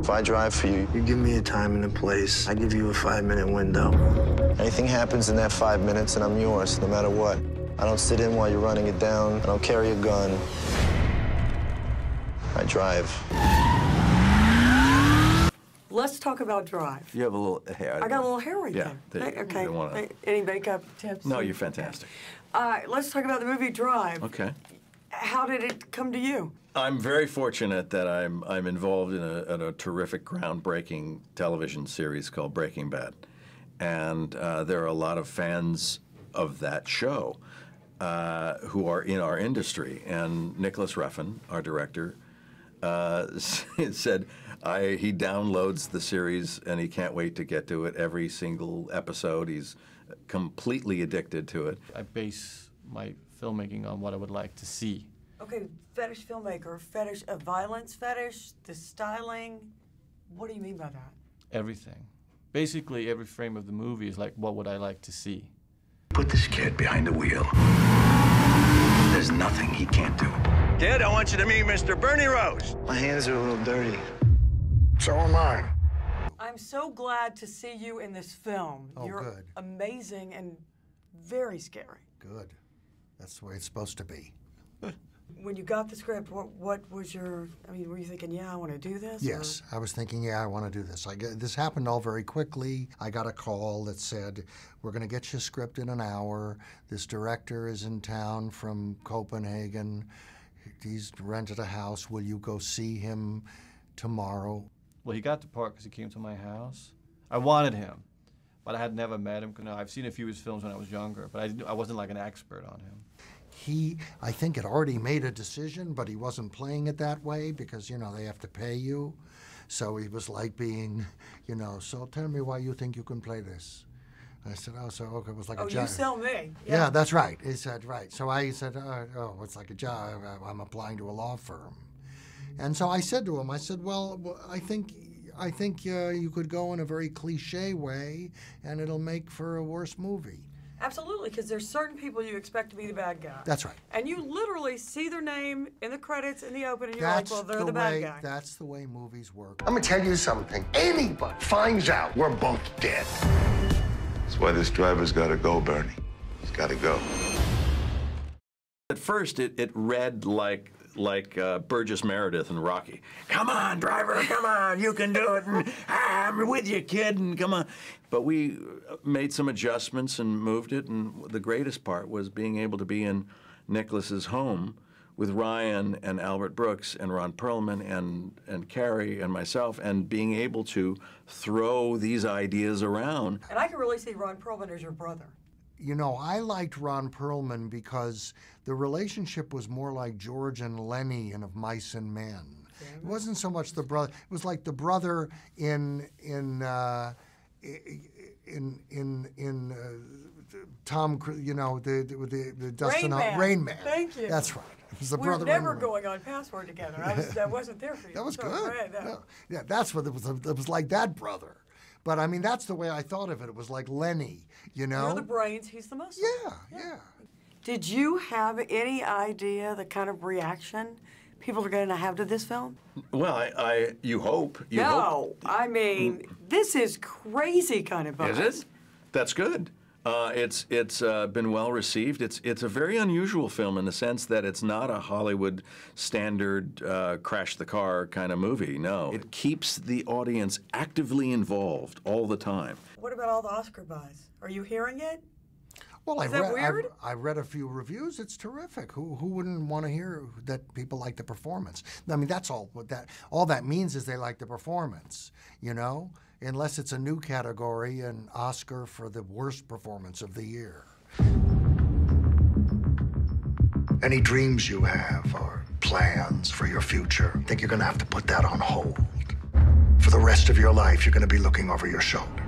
If I drive for you, you give me a time and a place. I give you a 5-minute window. Anything happens in that 5 minutes, and I'm yours, no matter what. I don't sit in while you're running it down. I don't carry a gun. I drive. Let's talk about Drive. You have a little hair. I got a little hair right yeah, there. Okay. Wanna... Any makeup tips? No, you're fantastic. Let's talk about the movie Drive. Okay. How did it come to you? I'm very fortunate that I'm involved in a terrific, groundbreaking television series called Breaking Bad, and there are a lot of fans of that show who are in our industry. And Nicolas Refn, our director, said he downloads the series and he can't wait to get to it. Every single episode, he's completely addicted to it. I base my filmmaking on what I would like to see. Okay, fetish filmmaker, fetish, a violence fetish, the styling. What do you mean by that? Everything. Basically, every frame of the movie is like, what would I like to see? Put this kid behind the wheel. There's nothing he can't do. Kid, I want you to meet Mr. Bernie Rose. My hands are a little dirty. So am I. I'm so glad to see you in this film. Oh, You're good. amazing and very scary. Good. That's the way it's supposed to be. When you got the script, what was your, I mean, were you thinking, yeah, I want to do this? Yes, I was thinking, yeah, I want to do this. This happened all very quickly. I got a call that said, we're going to get you a script in an hour. This director is in town from Copenhagen. He's rented a house. Will you go see him tomorrow? Well, he got the part because he came to my house. I wanted him, but I had never met him. No, I've seen a few of his films when I was younger, but I wasn't like an expert on him. He, I think, had already made a decision, but he wasn't playing it that way because, you know, they have to pay you. So he was like being, you know, so tell me why you think you can play this. I said, oh, so okay, it was like a job. You sell me. Yeah, that's right. He said, right. So I said, oh, it's like a job. I'm applying to a law firm. And so I said to him, I said, well, I think you could go in a very cliche way, and it'll make for a worse movie. Absolutely, because there's certain people you expect to be the bad guy. That's right. And you literally see their name in the credits in the opening, and you're like, well, they're the bad guy. That's the way movies work. I'm gonna tell you something. Anybody finds out we're both dead. That's why this driver's gotta go, Bernie. He's gotta go. At first, it read like Burgess Meredith and Rocky. Come on, driver, come on, you can do it. And, I'm with you, kid, and come on. But we made some adjustments and moved it, and the greatest part was being able to be in Nicholas's home with Ryan and Albert Brooks and Ron Perlman and Carrie and myself, and being able to throw these ideas around. And I can really see Ron Perlman as your brother. You know, I liked Ron Perlman because the relationship was more like George and Lenny in Of Mice and Men. It wasn't so much the brother. It was like the brother in Tom, you know, the Dustin Rain Man. Man. Thank you. That's right. It was the we brother. were never going on Password together. I wasn't there for you. That was so good. Yeah, that's what it was. It was like that brother. But I mean, that's the way I thought of it. It was like Lenny, you know. You're the brains. He's the muscle. Yeah. Did you have any idea the kind of reaction people are going to have to this film? Well, you hope. You hope. I mean, this is crazy kind of buzz. Is it? That's good. It's been well received. It's a very unusual film in the sense that it's not a Hollywood standard crash the car kind of movie. No, it keeps the audience actively involved all the time. What about all the Oscar buzz? Are you hearing it? Well, Is that weird? I read a few reviews. It's terrific. Who wouldn't want to hear that people like the performance? I mean, that's all. All that means is they like the performance. You know, unless it's a new category, an Oscar for the worst performance of the year. Any dreams you have or plans for your future, I think you're gonna have to put that on hold. For the rest of your life, you're gonna be looking over your shoulder.